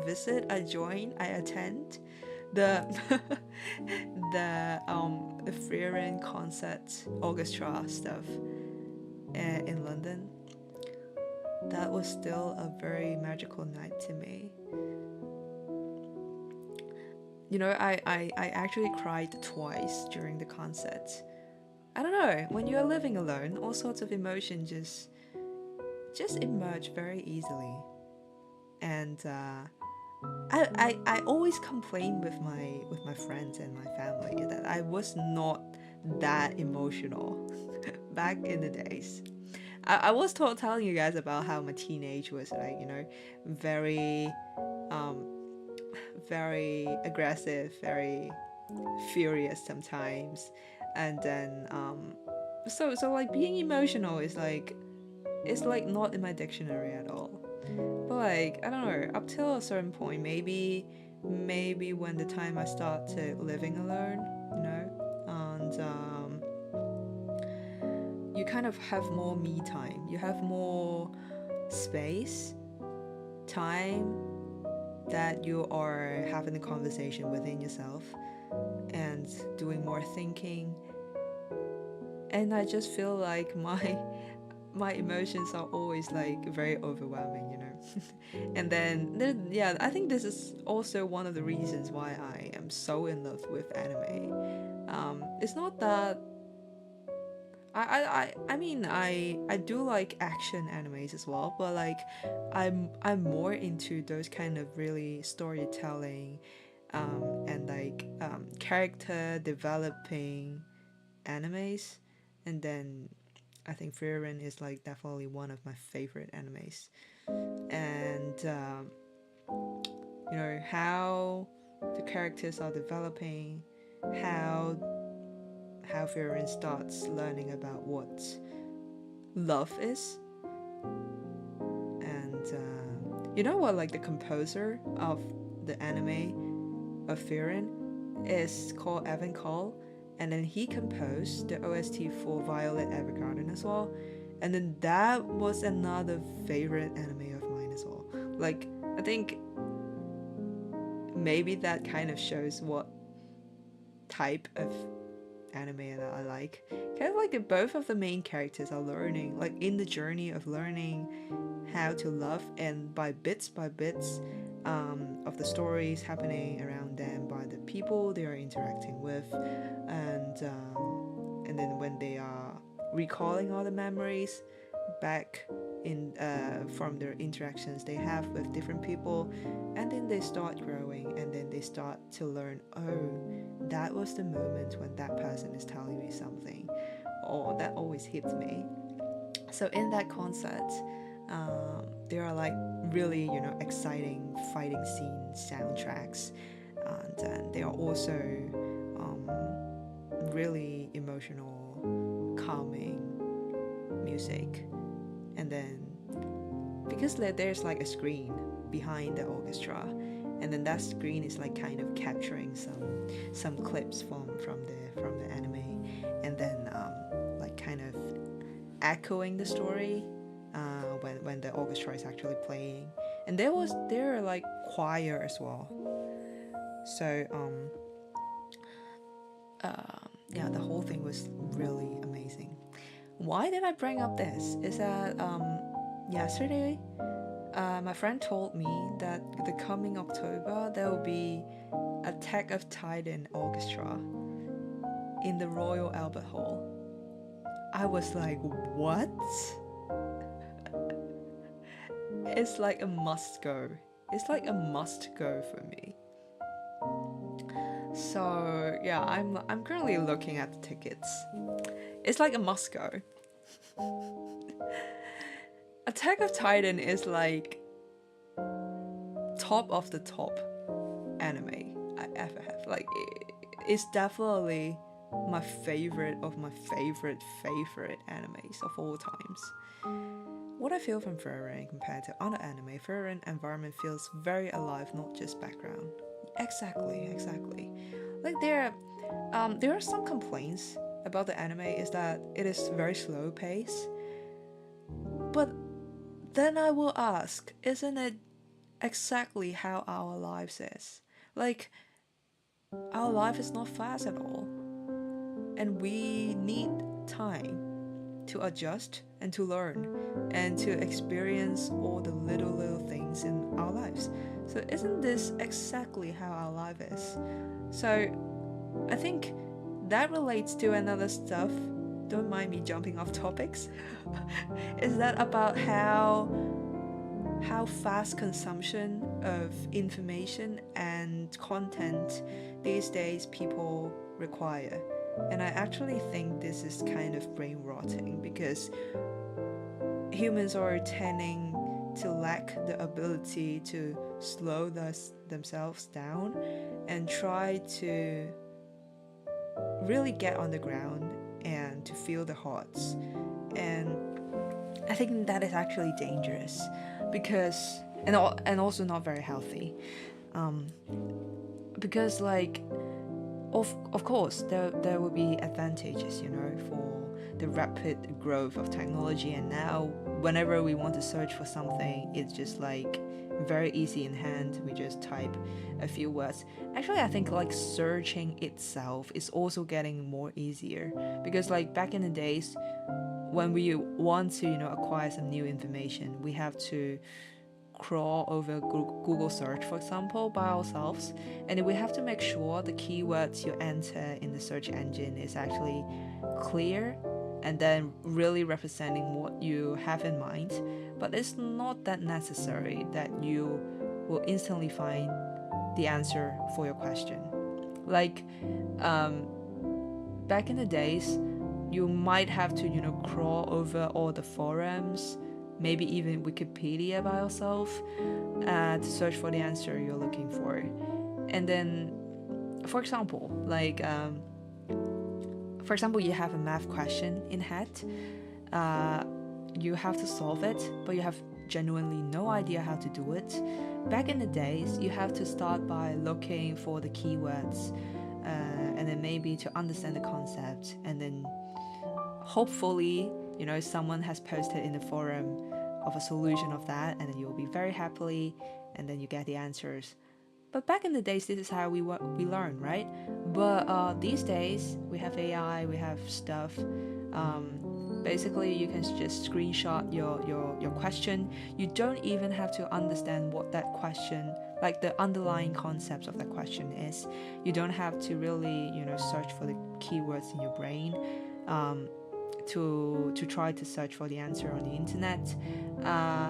visit, I join, I attend the the Freerin concert orchestra stuff in London. That was still a very magical night to me. I actually cried twice during the concert. I don't know, when you're living alone, all sorts of emotions just emerge very easily. And I always complain with my friends and my family that I was not that emotional back in the days. I was telling you guys about how my teenage was like, very um, very aggressive, very furious sometimes, and then so like being emotional is like, it's like not in my dictionary at all. But like, I don't know, up till a certain point, maybe when the time I start to living alone, and you kind of have more me time, you have more space, time, that you are having a conversation within yourself and doing more thinking. And I just feel like my emotions are always like very overwhelming. And then yeah, I think this is also one of the reasons why I am so in love with anime. It's not that I mean, I do like action animes as well, but like I'm more into those kind of really storytelling, and like character developing animes. And then I think Frieren is like definitely one of my favorite animes. And how the characters are developing, how Frieren starts learning about what love is. And you know what, like the composer of the anime of Frieren is called Evan Cole, and then he composed the OST for Violet Evergarden as well. And then that was another favorite anime of mine as well. Like, I think maybe that kind of shows what type of anime that I like. Kind of like both of the main characters are learning, like in the journey of learning how to love, and by bits of the stories happening around them, by the people they are interacting with, and then when they are recalling all the memories back in from their interactions they have with different people, and then they start growing, and then they start to learn, oh, that was the moment when that person is telling me something, or that always hits me. So in that concert, there are like really exciting fighting scene soundtracks, and they are also really emotional, calming music. And then because there's like a screen behind the orchestra, and then that screen is like kind of capturing some clips from the anime, and then like kind of echoing the story when the orchestra is actually playing. And there are like choir as well. So yeah, the whole thing was really amazing. Why did I bring up this? Is that yesterday, my friend told me that the coming October there will be Attack of Titan Orchestra in the Royal Albert Hall. I was like, what? It's like a must go. It's like a must go for me. So yeah, I'm currently looking at the tickets. It's like a must go. Attack of Titan is like top of the top anime I ever have. Like it's definitely my favorite of my favorite animes of all times. What I feel from Frieren compared to other anime, Frieren environment feels very alive, not just background. Exactly. Like there are some complaints about the anime is that it is very slow pace. But then I will ask, isn't it exactly how our lives is? Like our life is not fast at all. And we need time to adjust and to learn and to experience all the little things in our lives. So isn't this exactly how our life is? So I think that relates to another stuff. Don't mind me jumping off topics. Is that about how fast consumption of information and content these days people require. And I actually think this is kind of brain rotting because humans are tending to lack the ability to slow themselves down and try to really get on the ground and to feel the hearts. And I think that is actually dangerous because and also not very healthy. Because like of course there will be advantages, for the rapid growth of technology, and now whenever we want to search for something, it's just like very easy in hand. We just type a few words. Actually, I think like searching itself is also getting more easier because like back in the days when we want to acquire some new information, we have to crawl over Google search, for example, by ourselves, and we have to make sure the keywords you enter in the search engine is actually clear and then really representing what you have in mind. But it's not that necessary that you will instantly find the answer for your question. Like back in the days, you might have to crawl over all the forums, maybe even Wikipedia by yourself, to search for the answer you're looking for. And then, for example, you have a math question in head, you have to solve it, but you have genuinely no idea how to do it. Back in the days, you have to start by looking for the keywords, and then maybe to understand the concept, and then hopefully someone has posted in the forum of a solution of that, and then you'll be very happily, and then you get the answers. But back in the days, this is how we learn, right? But these days we have AI, we have stuff. Basically you can just screenshot your question. You don't even have to understand what that question, like the underlying concepts of that question is. You don't have to really search for the keywords in your brain, to try to search for the answer on the internet.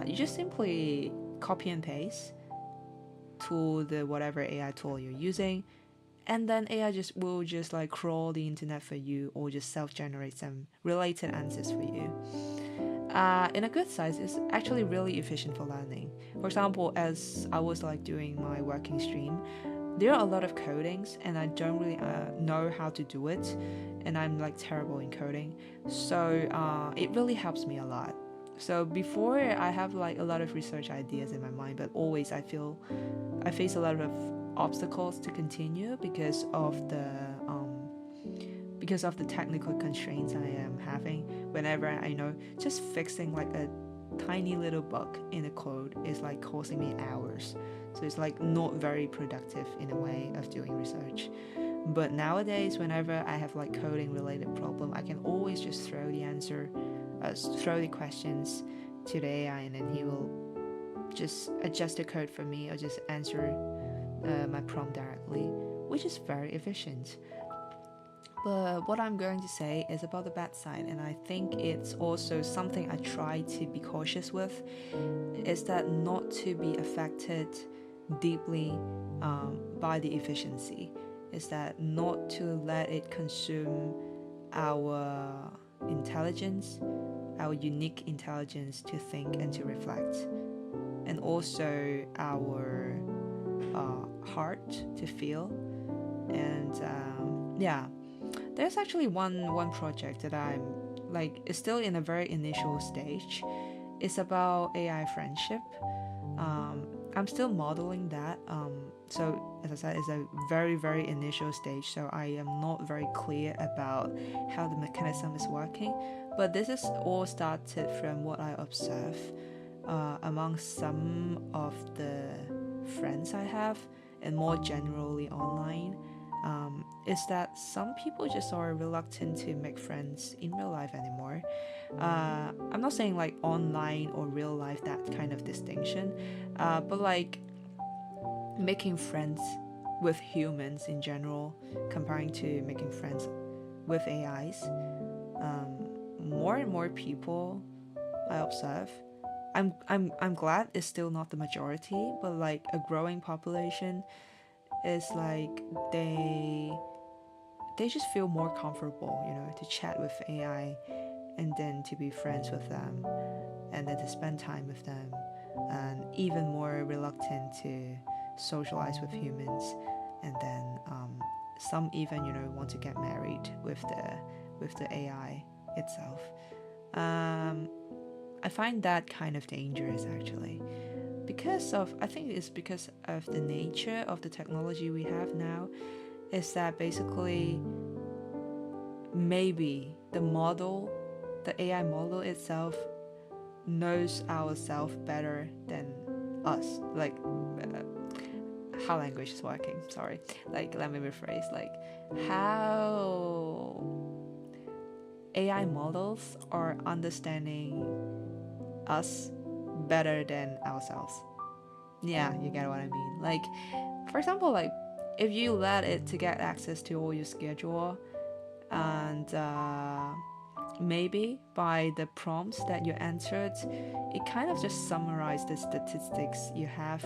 You just simply copy and paste to the whatever AI tool you're using, and then AI will like crawl the internet for you, or just self-generate some related answers for you. In a good size, it's actually really efficient for learning. For example, as I was like doing my working stream, there are a lot of codings and I don't really know how to do it, and I'm like terrible in coding, so it really helps me a lot. So before, I have like a lot of research ideas in my mind, but always I face a lot of obstacles to continue because of the technical constraints I am having. Whenever I know just fixing like a tiny little bug in the code is like causing me hours, so it's like not very productive in a way of doing research. But nowadays, whenever I have like coding related problem, I can always just throw the questions to the AI, and then he will just adjust the code for me or just answer my prompt directly, which is very efficient. But what I'm going to say is about the bad side, and I think it's also something I try to be cautious with, is that not to be affected deeply by the efficiency, is that not to let it consume our intelligence, our unique intelligence to think and to reflect, and also our heart to feel. And There's actually one project that I'm like, it's still in a very initial stage. It's about AI friendship. I'm still modeling that. So as I said, it's a very initial stage. So I am not very clear about how the mechanism is working. But this is all started from what I observe among some of the friends I have, and more generally online. Is that some people just are reluctant to make friends in real life anymore. I'm not saying like online or real life, that kind of distinction, but like making friends with humans in general, comparing to making friends with AIs. More and more people I observe. I'm glad it's still not the majority, but like a growing population is like they just feel more comfortable, to chat with AI and then to be friends with them and then to spend time with them, and even more reluctant to socialize with humans, and then some even want to get married with the AI itself. I find that kind of dangerous actually, because of, I think it's because of the nature of the technology we have now, is that basically maybe the AI model itself knows ourselves better than us. Like how language is working. Sorry. Like let me rephrase. Like how AI models are understanding us better than ourselves. Yeah, you get what I mean. Like, for example, like if you let it to get access to all your schedule, and maybe by the prompts that you entered, it kind of just summarized the statistics you have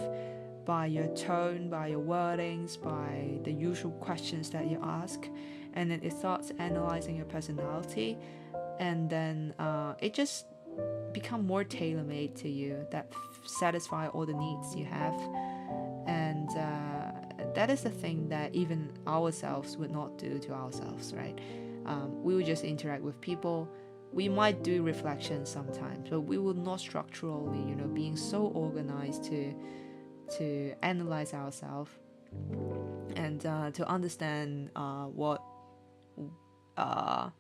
by your tone, by your wordings, by the usual questions that you ask, and then it starts analyzing your personality, and then it just become more tailor-made to you, that satisfy all the needs you have. And that is the thing that even ourselves would not do to ourselves, right? We would just interact with people. We might do reflections sometimes, but we will not structurally, being so organized to analyze ourselves and to understand what our,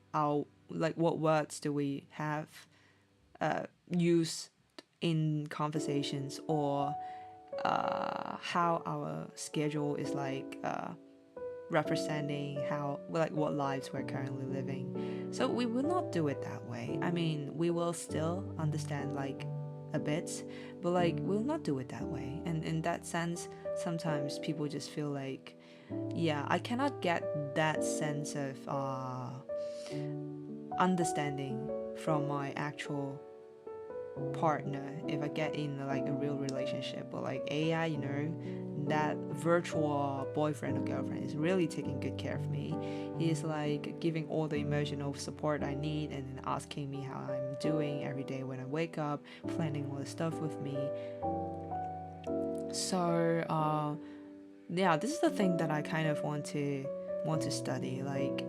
like, what words do we have used in conversations, or how our schedule is like representing how, like, what lives we're currently living. So we will not do it that way. I mean, we will still understand like a bit, but like we'll not do it that way. And in that sense, sometimes people just feel like, yeah, I cannot get that sense of understanding from my actual partner if I get in like a real relationship. But like AI, that virtual boyfriend or girlfriend is really taking good care of me. He's like giving all the emotional support I need, and then asking me how I'm doing every day when I wake up, planning all the stuff with me. So yeah, this is the thing that I kind of want to study. Like,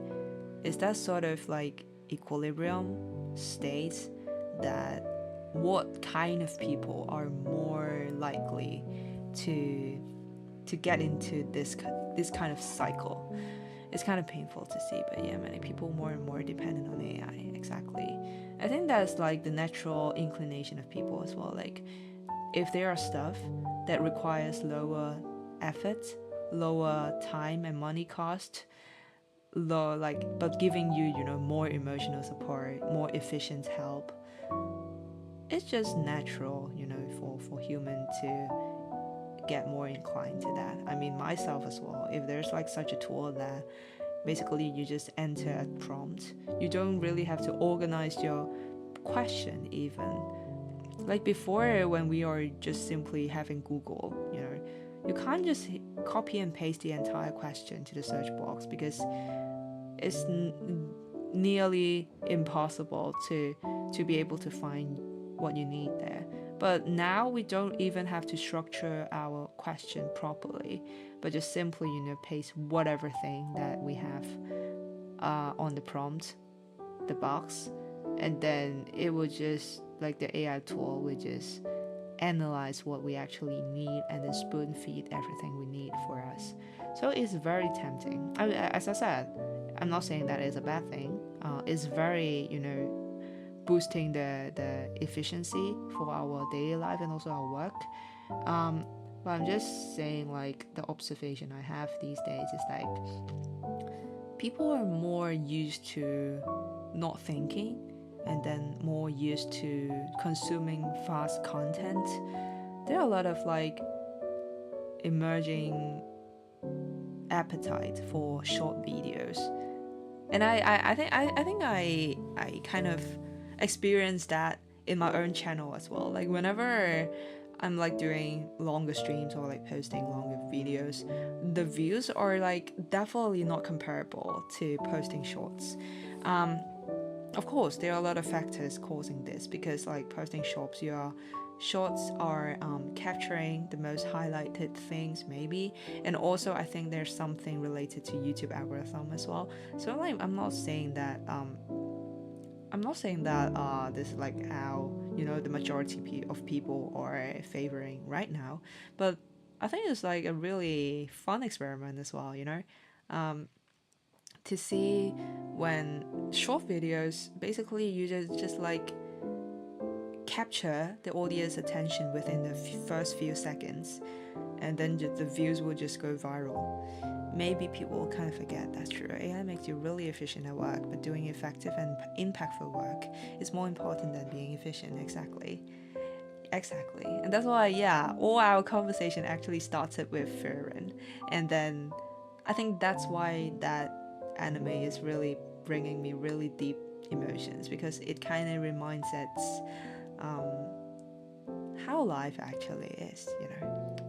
is that sort of like equilibrium state, that what kind of people are more likely to get into this kind of cycle. It's kind of painful to see, but yeah, many people more and more dependent on AI. Exactly. I think that's like the natural inclination of people as well. Like, if there are stuff that requires lower effort, lower time and money cost, low, like, but giving you, more emotional support, more efficient help, it's just natural, for human to get more inclined to that. I mean, myself as well. If there's like such a tool that basically you just enter a prompt, you don't really have to organize your question even. Like before, when we are just simply having Google, you can't just copy and paste the entire question to the search box, because it's nearly impossible to be able to find what you need there. But now we don't even have to structure our question properly, but just simply, paste whatever thing that we have on the prompt, the box, and then it would just like the AI tool would just analyze what we actually need and then spoon feed everything we need for us. So it's very tempting. As I said, I'm not saying that is a bad thing. It's very, boosting the efficiency for our daily life and also our work. But I'm just saying, like, the observation I have these days is like people are more used to not thinking and then more used to consuming fast content. There are a lot of like emerging appetite for short videos, and I think I kind of experienced that in my own channel as well. Like whenever I'm like doing longer streams or like posting longer videos, the views are like definitely not comparable to posting shorts. Of course, there are a lot of factors causing this because like posting shorts are capturing the most highlighted things maybe, and also I think there's something related to YouTube algorithm as well. So like I'm not saying that this is like how the majority of people are favoring right now, but I think it's like a really fun experiment as well, to see when short videos basically you just like capture the audience attention within the first few seconds, and then the views will just go viral. Maybe people will kind of forget that's true. AI makes you really efficient at work, but doing effective and impactful work is more important than being efficient. Exactly. And that's why, yeah, all our conversation actually started with Furin, and then I think that's why that anime is really bringing me really deep emotions, because it kind of reminds us how life actually is,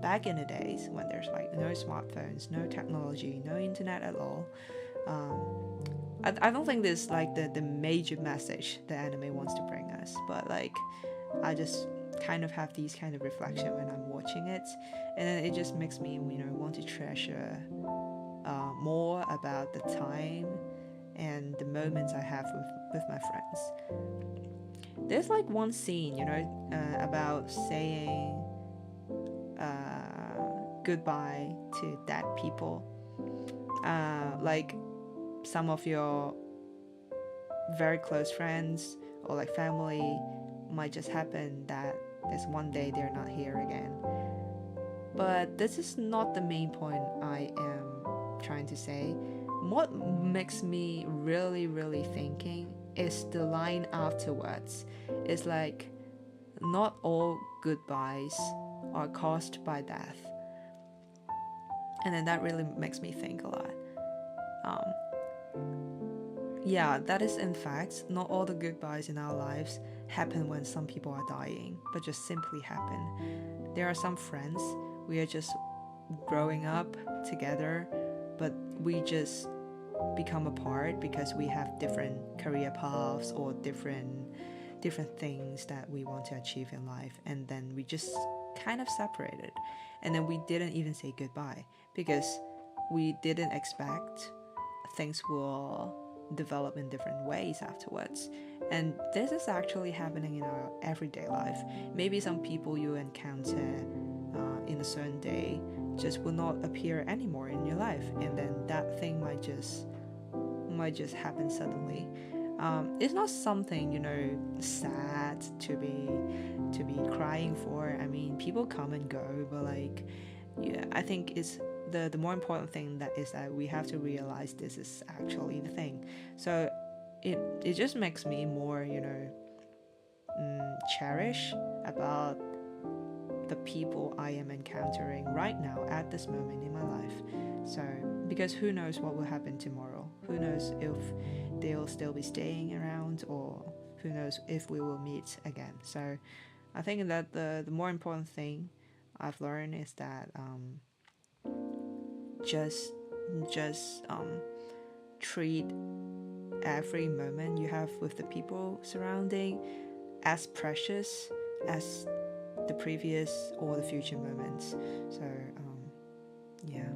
back in the days when there's like no smartphones, no technology, no internet at all. I don't think this is like the major message the anime wants to bring us, but like I just kind of have these kind of reflection when I'm watching it, and then it just makes me want to treasure more about the time and the moments I have with my friends. There's like one scene, about saying goodbye to dead people. Like some of your very close friends or like family might just happen that this one day they're not here again. But this is not the main point I am trying to say. What makes me really, really thinking is the line afterwards. It's like, not all goodbyes are caused by death. And then that really makes me think a lot. Yeah, that is in fact, not all the goodbyes in our lives happen when some people are dying, but just simply happen. There are some friends, we are just growing up together, but we just become apart because we have different career paths or different things that we want to achieve in life, and then we just kind of separated, and then we didn't even say goodbye because we didn't expect things will develop in different ways afterwards. And this is actually happening in our everyday life. Maybe some people you encounter in a certain day just will not appear anymore in your life, and then that thing might just happen suddenly. It's not something sad to be crying for. I mean, people come and go, but like, yeah, I think it's the more important thing that is that we have to realize this is actually the thing. So it just makes me more cherish about the people I am encountering right now at this moment in my life. So because who knows what will happen tomorrow, who knows if they'll still be staying around, or who knows if we will meet again. So I think that the more important thing I've learned is that just treat every moment you have with the people surrounding as precious as the previous or the future moments. So yeah,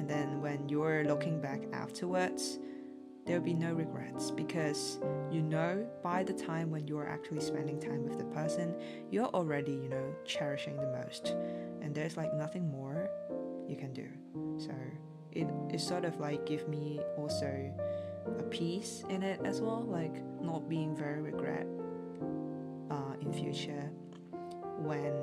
And then when you're looking back afterwards, there'll be no regrets, because you know by the time when you're actually spending time with the person, you're already, cherishing the most, and there's like nothing more you can do. So it sort of like give me also a peace in it as well, like not being very regret in future when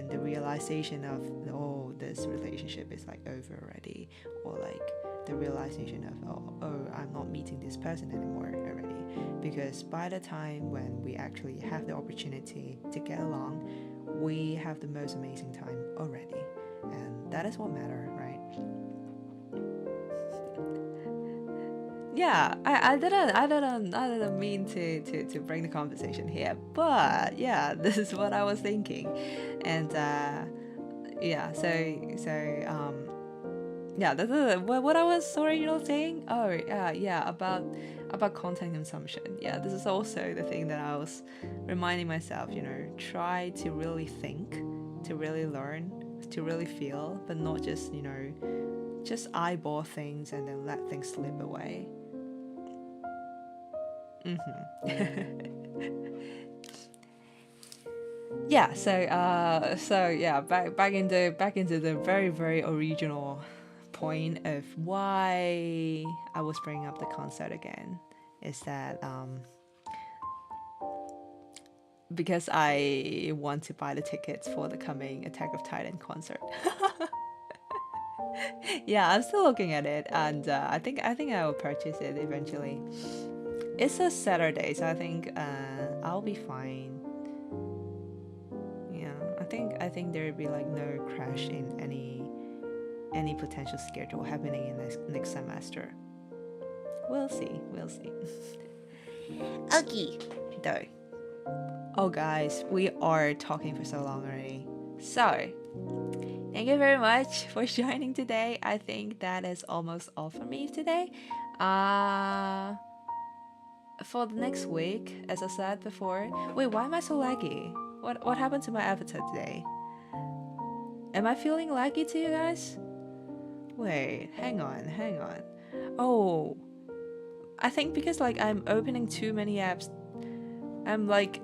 the realization of, oh, this relationship is like over already, or like the realization of, oh, I'm not meeting this person anymore already. Because by the time when we actually have the opportunity to get along, we have the most amazing time already, and that is what matters, right? Yeah, I didn't mean to bring the conversation here, but yeah, this is what I was thinking. And yeah, yeah, this is what I was saying. Oh, yeah, about content consumption. Yeah, this is also the thing that I was reminding myself. Try to really think, to really learn, to really feel, but not just just eyeball things and then let things slip away. Yeah, so yeah, back into the very, very original point of why I was bringing up the concert again, is that because I want to buy the tickets for the coming Attack of Titan concert. Yeah, I'm still looking at it, and I think I will purchase it eventually. It's a Saturday, so I think I'll be fine. Yeah, I think there will be like no crash in any potential schedule happening in next semester. We'll see. Okay. Though. Oh guys, we are talking for so long already. So, thank you very much for joining today. I think that is almost all for me today. For the next week, as I said before, wait, why am I so laggy? What happened to my avatar today? Am I feeling laggy to you guys? Wait, hang on. Oh, I think because like I'm opening too many apps, I'm like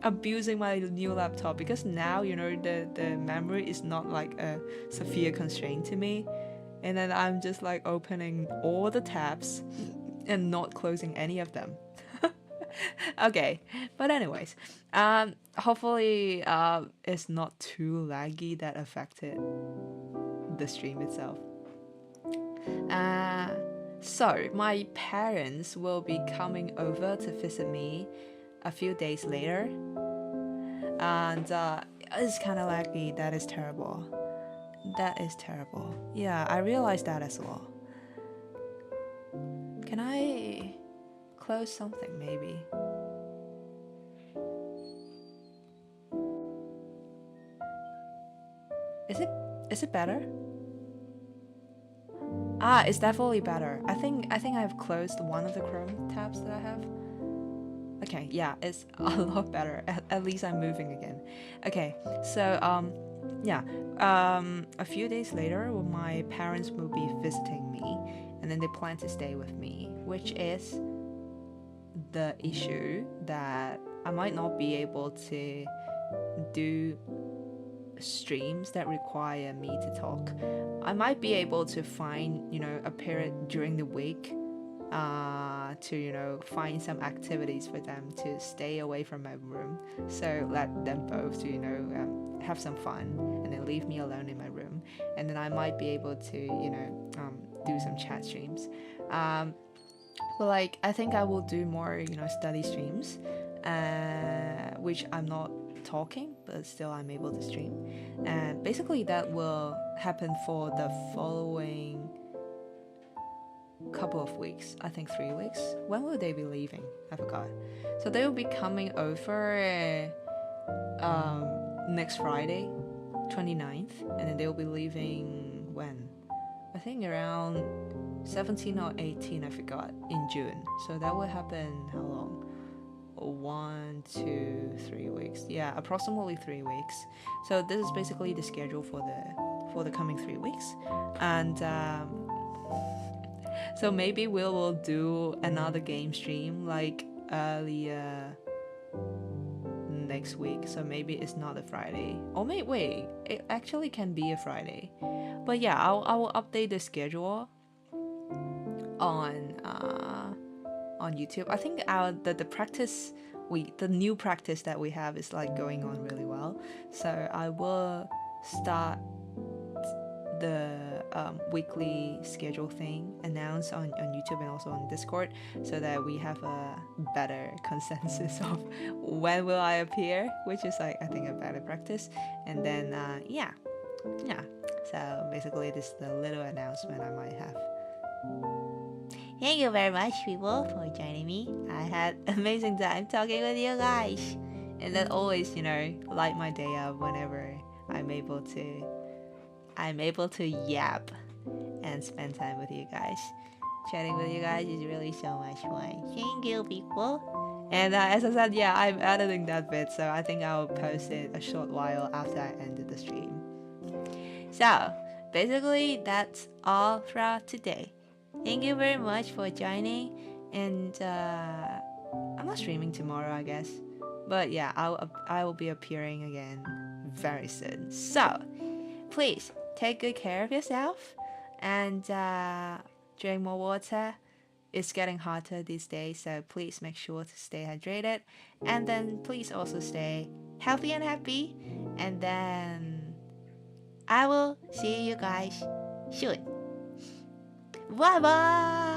abusing my new laptop, because now the memory is not like a severe constraint to me, and then I'm just like opening all the tabs and not closing any of them. Okay, but anyways, hopefully it's not too laggy that affected the stream itself. So my parents will be coming over to visit me a few days later, and it's kind of laggy. That is terrible. Yeah, I realized that as well. Can I close something maybe? Is it better? It's definitely better. I think I've closed one of the Chrome tabs that I have. Okay, yeah, it's a lot better. At least I'm moving again. Okay, so yeah, a few days later, my parents will be visiting me, and then they plan to stay with me, which is the issue that I might not be able to do streams that require me to talk. I might be able to find a period during the week to find some activities for them to stay away from my room, so let them both to have some fun and then leave me alone in my room, and then I might be able to do some chat streams, but like I think I will do more study streams, which I'm not talking, but still I'm able to stream, and basically that will happen for the following couple of weeks. I think 3 weeks. When will they be leaving? I forgot. So they will be coming over next Friday, 29th, and then they will be leaving when? I think around 17 or 18, I forgot, in June. So that will happen how long? 1, 2, 3 weeks. Yeah, approximately 3 weeks. So this is basically the schedule for for the coming 3 weeks. And so maybe we will do another game stream like earlier next week. So maybe it's not a Friday. Or wait, it actually can be a Friday. But yeah, I will update the schedule on YouTube. I think the new practice that we have is like going on really well. So I will start the weekly schedule thing announced on YouTube and also on Discord, so that we have a better consensus of when will I appear, which is like I think a better practice. And then yeah. So basically this is the little announcement I might have. Thank you very much, people, for joining me. I had amazing time talking with you guys. And that always, light my day up whenever I'm able to yap and spend time with you guys. Chatting with you guys is really so much fun. Thank you, people. And as I said, yeah, I'm editing that bit, so I think I'll post it a short while after I ended the stream. So, basically, that's all for today. Thank you very much for joining. And I'm not streaming tomorrow, I guess. But yeah, I will be appearing again very soon. So, please take good care of yourself and drink more water. It's getting hotter these days, so please make sure to stay hydrated. And then please also stay healthy and happy. And then I will see you guys soon. Bye bye!